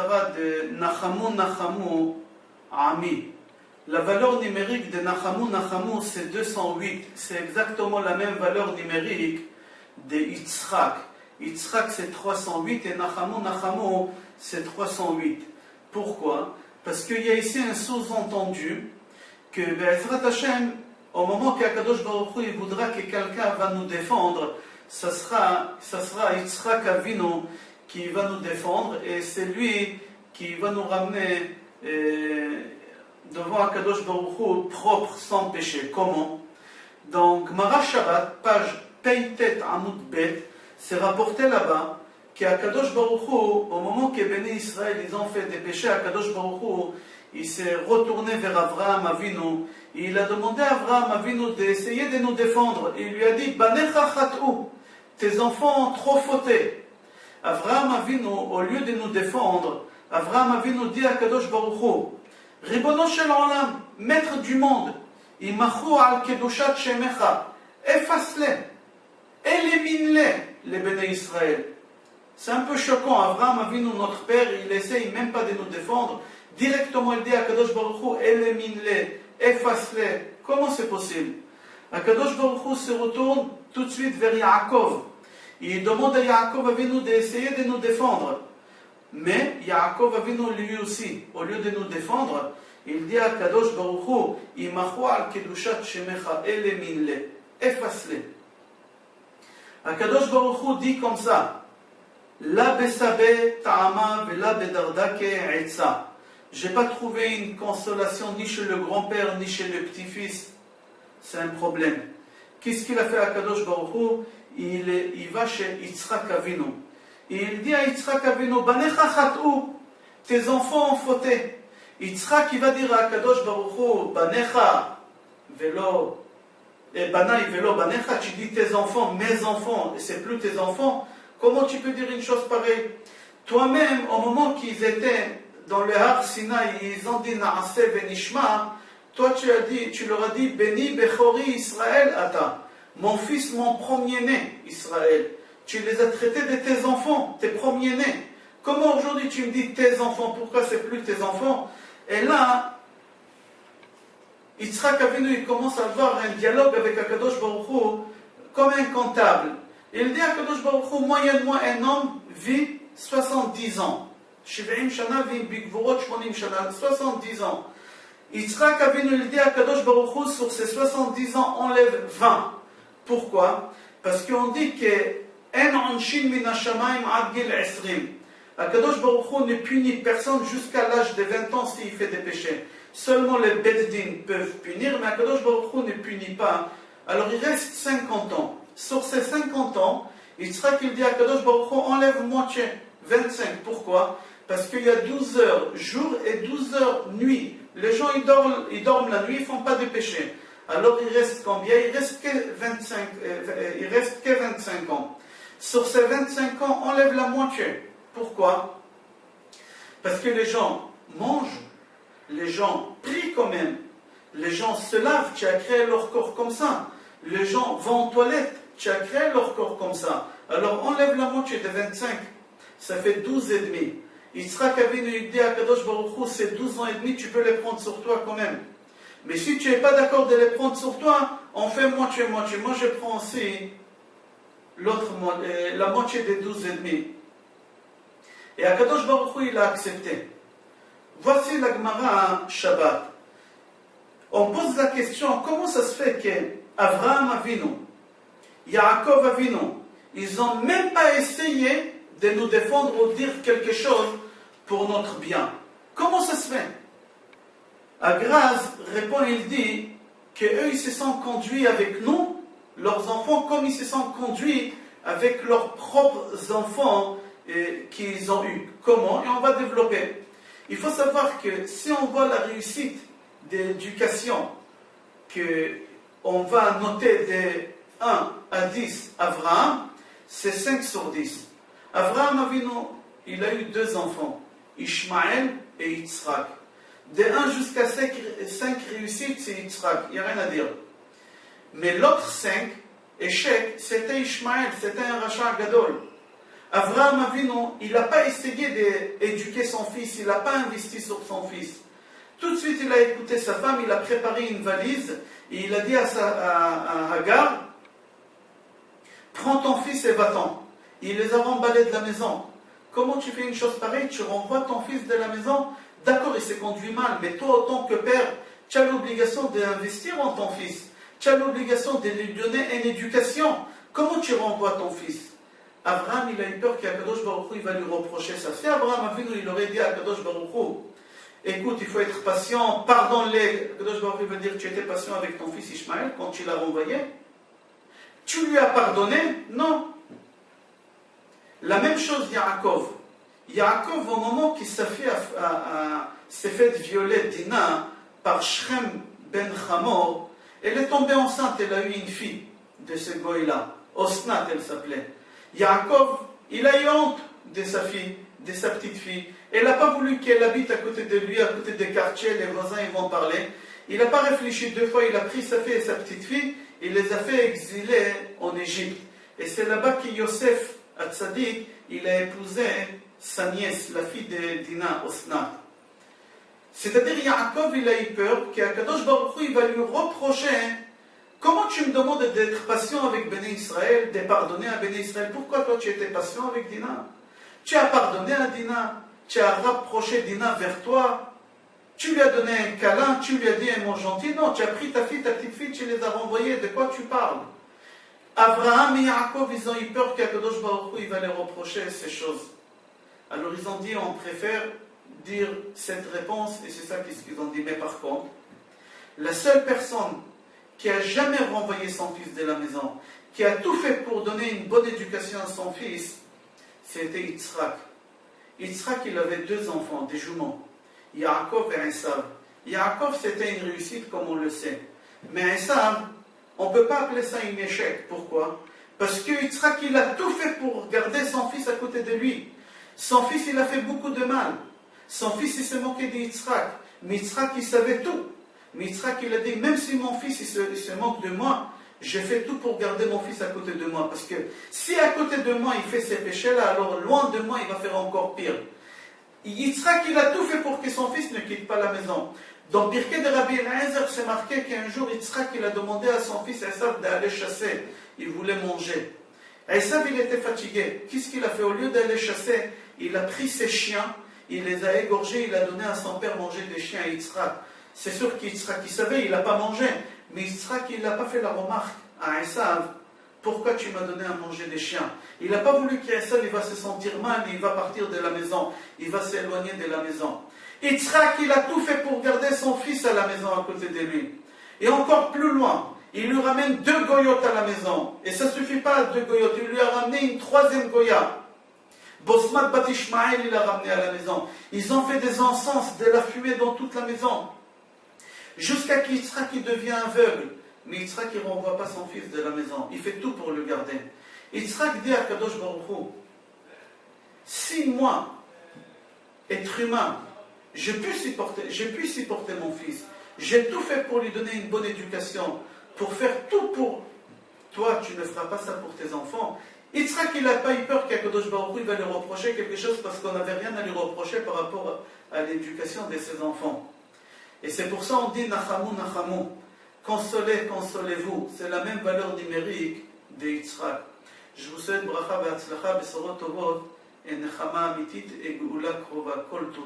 Haftarah de Nachamu Nachamu Ami. La valeur numérique de Nachamu Nachamu c'est 208. C'est exactement la même valeur numérique de Yitzhak. Yitzhak c'est 308 et Nachamu Nachamu c'est 308. Pourquoi? Parce qu'il y a ici un sous-entendu que Be'ezrat Hashem, au moment qu'Akadosh Baruch Hu il voudra que quelqu'un va nous défendre, ça sera Yitzhak Avinu qui va nous défendre et c'est lui qui va nous ramener devant Akadosh Baruch Hu propre, sans péché. Comment? Dans Gemara Shabbat, page Peitet Amud Bet, c'est rapporté là-bas qu'Akadosh Baruch Hu, au moment que Béné Israël ils ont fait des péchés, Akadosh Baruch Hu il s'est retourné vers Avraham Avinu et il a demandé à Avraham Avinu d'essayer de nous défendre. Il lui a dit Banecha chat'u, tes enfants ont trop fauté. Avraham Avinu, au lieu de nous défendre, Avraham Avinu dit à Kadosh Baruch Hu, Ribono shel olam, maître du monde, imachu al kedushat shemecha, efface-les, élimine-les, les béné Israël. C'est un peu choquant. Avraham Avinu, notre père, il essaye même pas de nous défendre. Directement, il dit à Kadosh Baruch Hu, élimine-les, efface-les. Comment c'est possible? Kadosh Baruch Hu se retourne tout de suite vers Yaakov. Il demande à Yaakov Avinu d'essayer de nous défendre. Mais Yaakov Avinu lui aussi, au lieu de nous défendre, il dit à Kadosh Baruch Hu, Imachu al kedushat shemecha, élimine-les, efface-les. Kadosh Baruch Hu dit comme ça, La besabe ta'ama vela bedardake etza. J'ai pas trouvé une consolation ni chez le grand-père ni chez le petit-fils. C'est un problème. Qu'est-ce qu'il a fait à Kadosh Baruch Hu? Il va chez Yitzhak Avinu. Et il dit à Yitzhak Avinu, Banecha chat'u, tes enfants ont fauté. Yitzhak il va dire à Kadosh Baruch Hu, Banecha velo, Banai velo Banecha, tu dis tes enfants, mes enfants, et c'est plus tes enfants. Comment tu peux dire une chose pareille? Toi-même, au moment qu'ils étaient dans le Har Sinaï, ils ont dit Naaseh venishma, toi tu leur as dit Béni Bechori Israël Ata, mon fils, mon premier-né Israël. Tu les as traités de tes enfants, tes premiers-nés. Comment aujourd'hui tu me dis tes enfants? Pourquoi c'est plus tes enfants? Et là, Yitzhak Avinu il commence à avoir un dialogue avec Akadosh Baruch Hu comme un comptable. Il dit à Akadosh Baruch Hu, moyennement un homme vit 70 ans. 70 shana vit bigvorot 80 shana, 70 ans. Yitzhak Avinu il dit à Akadosh Baruch Hu, sur ces 70 ans, enlève 20. Pourquoi? Parce qu'on dit que En anshin min hashamayim ad gil 20. Akadosh Baruch Hu ne punit personne jusqu'à l'âge de 20 ans s'il fait des péchés. Seulement les Beddin peuvent punir, mais Akadosh Baruch Hu ne punit pas. Alors il reste 50 ans. Sur ces 50 ans, Yitzhak il dit à Akadosh Baruch Hu, enlève moitié, 25. Pourquoi? Parce qu'il y a 12 heures jour et 12 heures nuit. Les gens ils dorment la nuit, ils ne font pas de péché. Alors il reste combien? Il reste que 25 ans. Sur ces 25 ans, enlève la moitié. Pourquoi? Parce que les gens mangent, les gens prient quand même, les gens se lavent, tu as créé leur corps comme ça. Les gens vont aux toilettes, tu as créé leur corps comme ça. Alors enlève la moitié de 25, ça fait 12 et demi. Yitzhak Avinu dit à Kadosh Baruch Hu, ces 12 ans et demi, tu peux les prendre sur toi quand même. Mais si tu n'es pas d'accord de les prendre sur toi, on fait moitié-moitié. Moi je prends aussi la moitié des 12 et demi. Et Akadosh Baruch Hu, il a accepté. Voici la Gemara Shabbat. On pose la question, comment ça se fait que Avraham Avinu, Yaakov Avinu, ils n'ont même pas essayé de nous défendre ou dire quelque chose pour notre bien? Comment ça se fait? Agraz répond, il dit qu'eux ils se sont conduits avec nous, leurs enfants, comme ils se sont conduits avec leurs propres enfants qu'ils ont eus. Comment? Et on va développer. Il faut savoir que si on voit la réussite d'éducation, qu'on va noter de 1 à 10 Avraham, c'est 5 sur 10. Avraham Avinu, il a eu 2 enfants, Ishmaël et Yitzhak. De 1 jusqu'à 5 réussites, c'est Yitzhak, il n'y a rien à dire. Mais l'autre 5 échecs, c'était Ishmaël, c'était un rachat gadol. Avraham Avinu, il n'a pas essayé d'éduquer son fils, il n'a pas investi sur son fils. Tout de suite, il a écouté sa femme, il a préparé une valise, et il a dit à Hagar, prends ton fils et va-t'en. Il les a remballés de la maison. Comment tu fais une chose pareille? Tu renvoies ton fils de la maison? D'accord, il s'est conduit mal, mais toi, en tant que père, tu as l'obligation d'investir en ton fils. Tu as l'obligation de lui donner une éducation. Comment tu renvoies ton fils? Abraham, il a eu peur qu'Akadosh Baruch Hu, il va lui reprocher ça. Si Abraham Avinu, il aurait dit à Akadosh Baruch Hu, écoute, il faut être patient, pardonne-les. Akadosh Baruch Hu va dire, tu étais patient avec ton fils Ishmaël quand tu l'as renvoyé? Tu lui as pardonné? Non. La même chose Yaakov. Yaakov, au moment qu'il s'est fait violer Dina par Shrem ben Hamor, elle est tombée enceinte, elle a eu une fille de ce goy-là. Osnat, elle s'appelait. Yaakov, il a eu honte de sa fille, de sa petite fille. Elle n'a pas voulu qu'elle habite à côté de lui, à côté des quartiers, les voisins ils vont parler. Il n'a pas réfléchi deux fois, il a pris sa fille et sa petite fille, il les a fait exiler en Égypte. Et c'est là-bas que Yosef, Hatzadik, il a épousé sa nièce, la fille de Dina, Osnat. C'est-à-dire, Yaakov, il a eu peur qu'Akadosh Baruch Hu, il va lui reprocher, comment tu me demandes d'être patient avec Béné Israël, de pardonner à Béné Israël? Pourquoi toi tu étais patient avec Dina? Tu as pardonné à Dina, tu as rapproché Dina vers toi, tu lui as donné un câlin, tu lui as dit un mot gentil. Non, tu as pris ta fille, ta petite fille, tu les as renvoyées. De quoi tu parles? Abraham et Yaakov, ils ont eu peur qu'Akadosh Baruch Hu, il va les reprocher ces choses. Alors ils ont dit, on préfère dire cette réponse, et c'est ça qu'ils ont dit. Mais par contre, la seule personne qui a jamais renvoyé son fils de la maison, qui a tout fait pour donner une bonne éducation à son fils, c'était Yitzhak. Yitzhak, il avait deux enfants, des jumeaux, Yaakov et Esav. Yaakov, c'était une réussite, comme on le sait. Mais Esav, on ne peut pas appeler ça un échec. Pourquoi? Parce que Yitzhak, il a tout fait pour garder son fils à côté de lui. Son fils, il a fait beaucoup de mal. Son fils, il s'est moqué de Yitzhak. Mais Yitzhak, il savait tout. Mais Yitzhak, il a dit, même si mon fils, il se moque de moi, j'ai fait tout pour garder mon fils à côté de moi. Parce que si à côté de moi, il fait ces péchés-là, alors loin de moi, il va faire encore pire. Yitzhak, il a tout fait pour que son fils ne quitte pas la maison. Dans Birkei de Rabbi Eliezer, c'est marqué qu'un jour, Yitzhak, il a demandé à son fils Esav d'aller chasser. Il voulait manger. Esav, il était fatigué. Qu'est-ce qu'il a fait? Au lieu d'aller chasser, il a pris ses chiens, il les a égorgés, il a donné à son père manger des chiens à Yitzhak. C'est sûr qu'Yitzhak, il savait, il n'a pas mangé. Mais Yitzhak, il n'a pas fait la remarque à Esav. Pourquoi tu m'as donné à manger des chiens? Il n'a pas voulu qu'Esav, il va se sentir mal, il va partir de la maison. Il va s'éloigner de la maison. Yitzhak, il a tout fait pour garder son fils à la maison à côté de lui. Et encore plus loin, il lui ramène 2 goyotes à la maison. Et ça ne suffit pas, 2 goyotes. Il lui a ramené une 3e goya. Bosmat Bat Ishmael, il l'a ramené à la maison. Ils ont fait des encens, de la fumée dans toute la maison. Jusqu'à qu'Yitzhak, il devient aveugle. Mais Yitzhak, il ne renvoie pas son fils de la maison. Il fait tout pour le garder. Yitzhak dit à Kadosh Baruch Hu, si moi, être humain, j'ai pu supporter mon fils, j'ai tout fait pour lui donner une bonne éducation, pour faire tout pour toi, tu ne feras pas ça pour tes enfants. Yitzhak, il n'a pas eu peur qu'Akadosh Baruch Hu, il va lui reprocher quelque chose parce qu'on n'avait rien à lui reprocher par rapport à l'éducation de ses enfants. Et c'est pour ça qu'on dit Nachamu, Nachamu. Consolez, consolez-vous. C'est la même valeur numérique de Yitzhak. Je vous souhaite bracha, be'atzlacha, besorot tovot, et nechama amitit, et geoula krova, kol tov.